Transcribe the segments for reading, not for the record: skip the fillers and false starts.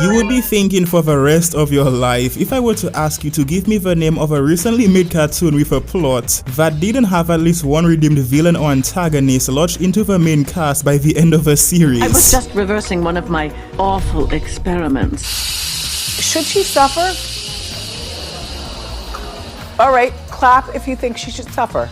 You would be thinking for the rest of your life, if I were to ask you to give me the name of a recently made cartoon with a plot that didn't have at least one redeemed villain or antagonist lodged into the main cast by the end of a series. I was just reversing one of my awful experiments. Should she suffer? All right, clap if you think she should suffer.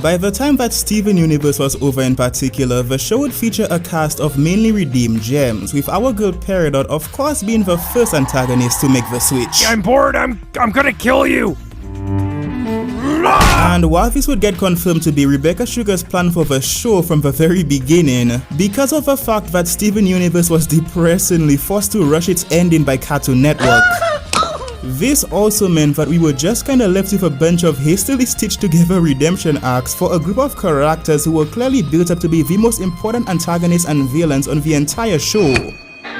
By the time that Steven Universe was over in particular, the show would feature a cast of mainly redeemed gems, with our girl Peridot of course being the first antagonist to make the switch. I'm bored, I'm gonna kill you! And while this would get confirmed to be Rebecca Sugar's plan for the show from the very beginning, because of the fact that Steven Universe was depressingly forced to rush its ending by Cartoon Network, this also meant that we were just kinda left with a bunch of hastily stitched together redemption arcs for a group of characters who were clearly built up to be the most important antagonists and villains on the entire show.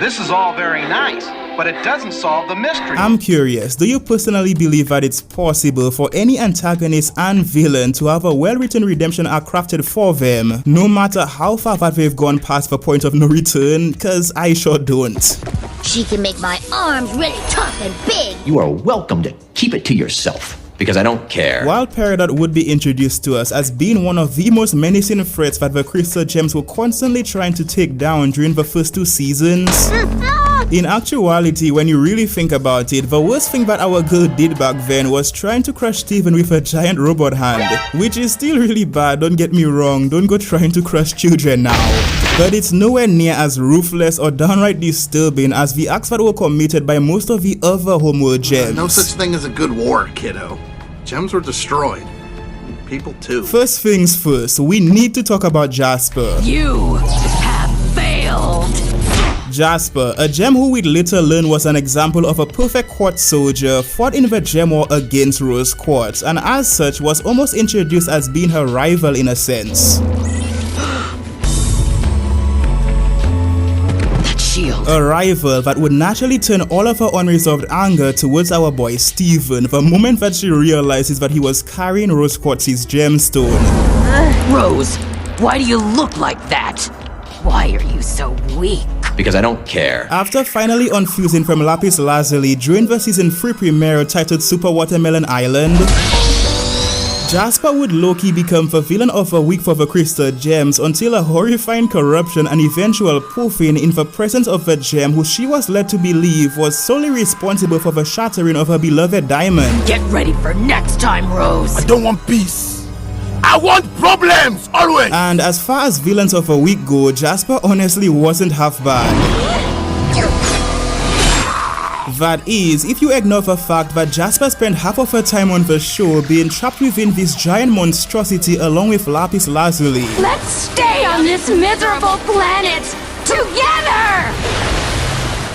This is all very nice, but it doesn't solve the mystery. I'm curious, do you personally believe that it's possible for any antagonist and villain to have a well-written redemption arc crafted for them, no matter how far that they've gone past the point of no return? Cause I sure don't. She can make my arms really tough and big. You are welcome to keep it to yourself, because I don't care. While Peridot would be introduced to us as being one of the most menacing threats that the Crystal Gems were constantly trying to take down during the first 2 seasons, in actuality, when you really think about it, the worst thing that our girl did back then was trying to crush Steven with a giant robot hand, which is still really bad, don't get me wrong, don't go trying to crush children now. But it's nowhere near as ruthless or downright disturbing as the acts that were committed by most of the other homeworld gems. No such thing as a good war, kiddo. Gems were destroyed. People too. First things first, we need to talk about Jasper. You have failed. Jasper, a gem who we'd later learn was an example of a perfect quartz soldier, fought in the gem war against Rose Quartz, and as such was almost introduced as being her rival in a sense. A rival that would naturally turn all of her unresolved anger towards our boy Steven the moment that she realizes that he was carrying Rose Quartz's gemstone. Rose, why do you look like that? Why are you so weak? Because I don't care. After finally unfusing from Lapis Lazuli during the season 3 premiere titled Super Watermelon Island, Jasper would low-key become the villain of the week for the Crystal Gems until a horrifying corruption and eventual poofing in the presence of the gem who she was led to believe was solely responsible for the shattering of her beloved diamond. Get ready for next time, Rose. I don't want peace. I want problems, always! And as far as villains of the week go, Jasper honestly wasn't half bad. That is, if you ignore the fact that Jasper spent half of her time on the show being trapped within this giant monstrosity along with Lapis Lazuli. Let's stay on this miserable planet together!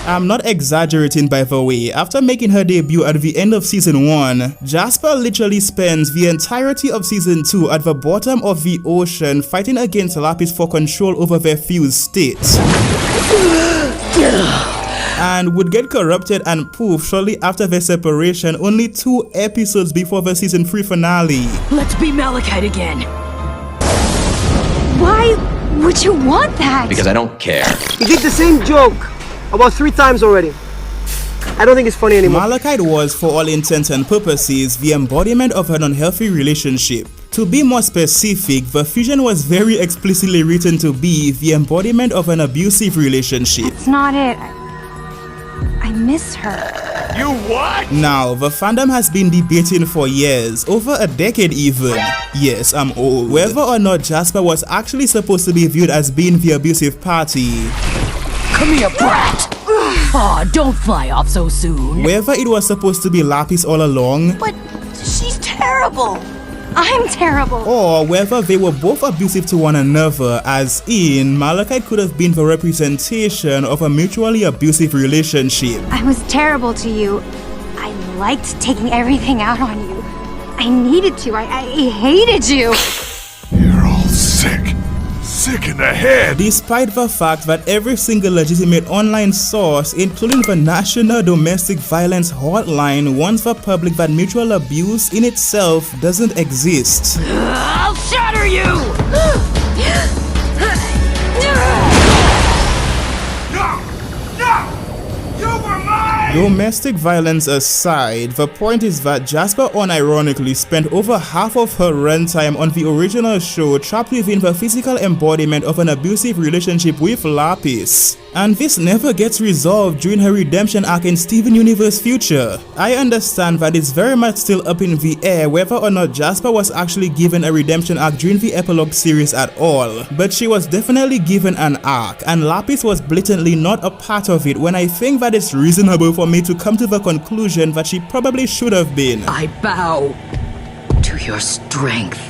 I'm not exaggerating, by the way. After making her debut at the end of season 1, Jasper literally spends the entirety of season 2 at the bottom of the ocean fighting against Lapis for control over their fused states, and would get corrupted and poof shortly after their separation, only 2 episodes before the season 3 finale. Let's be Malachite again. Why would you want that? Because I don't care. You did the same joke about 3 times already. I don't think it's funny anymore. Malachite was, for all intents and purposes, the embodiment of an unhealthy relationship. To be more specific, the fusion was very explicitly written to be the embodiment of an abusive relationship. That's not it. I miss her. You what? Now, the fandom has been debating for years, over a decade even. Yes, I'm old. Whether or not Jasper was actually supposed to be viewed as being the abusive party. Come here, brat! Aw, don't fly off so soon. Whether it was supposed to be Lapis all along. But she's terrible. I'm terrible. Or whether they were both abusive to one another, as in, Malachite could have been the representation of a mutually abusive relationship. I was terrible to you. I liked taking everything out on you. I needed to. I hated you. You're all sick. Sick in the head. Despite the fact that every single legitimate online source, including the National Domestic Violence Hotline, warns the public that mutual abuse in itself doesn't exist. I'll shatter you! Domestic violence aside, the point is that Jasper unironically spent over half of her runtime on the original show trapped within the physical embodiment of an abusive relationship with Lapis. And this never gets resolved during her redemption arc in Steven Universe Future. I understand that it's very much still up in the air whether or not Jasper was actually given a redemption arc during the epilogue series at all, but she was definitely given an arc, and Lapis was blatantly not a part of it, when I think that it's reasonable for me to come to the conclusion that she probably should have been. I bow to your strength,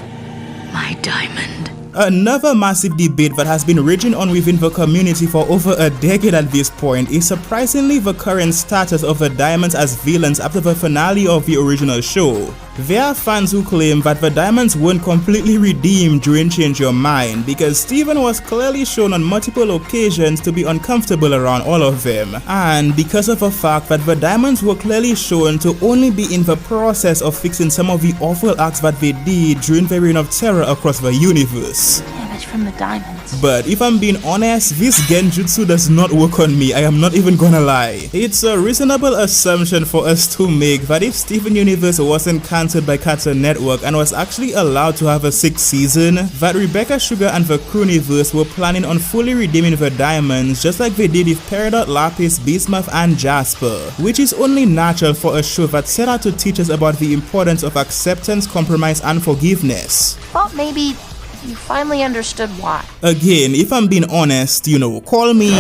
my diamond. Another massive debate that has been raging on within the community for over a decade at this point is surprisingly the current status of the Diamonds as villains after the finale of the original show. There are fans who claim that the Diamonds weren't completely redeemed during Change Your Mind because Steven was clearly shown on multiple occasions to be uncomfortable around all of them, and because of the fact that the Diamonds were clearly shown to only be in the process of fixing some of the awful acts that they did during the reign of terror across the universe. Damage from the Diamonds. But if I'm being honest, this genjutsu does not work on me, I am not even gonna lie. It's a reasonable assumption for us to make that if Steven Universe wasn't cancelled by Cartoon Network and was actually allowed to have a 6th season, that Rebecca Sugar and the Crewniverse were planning on fully redeeming the Diamonds just like they did with Peridot, Lapis, Bismuth and Jasper, which is only natural for a show that set out to teach us about the importance of acceptance, compromise and forgiveness. Thought maybe you finally understood why. Again, if I'm being honest, you know, call me.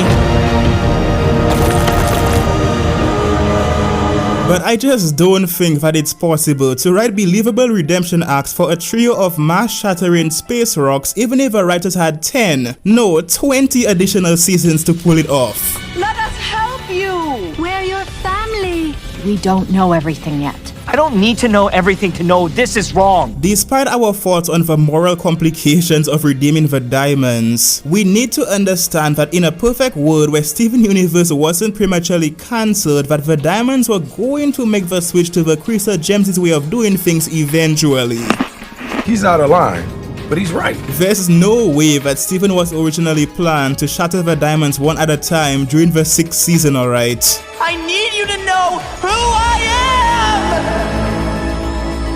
But I just don't think that it's possible to write believable redemption arcs for a trio of mass-shattering space rocks even if the writers had 10, no 20 additional seasons to pull it off. Let us help you! We're your family. We don't know everything yet. I don't need to know everything to know this is wrong. Despite our thoughts on the moral complications of redeeming the Diamonds, we need to understand that in a perfect world where Steven Universe wasn't prematurely cancelled, that the Diamonds were going to make the switch to the Crystal Gems' way of doing things eventually. He's out of line, but he's right. There's no way that Steven was originally planned to shatter the Diamonds one at a time during the 6th season, alright? I need you to know who I am!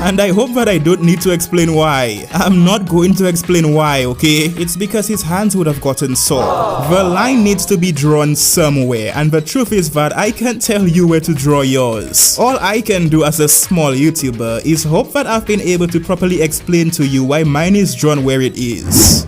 And I hope that I don't need to explain why. I'm not going to explain why, okay? It's because his hands would have gotten sore. The line needs to be drawn somewhere, and the truth is that I can't tell you where to draw yours. All I can do as a small YouTuber is hope that I've been able to properly explain to you why mine is drawn where it is.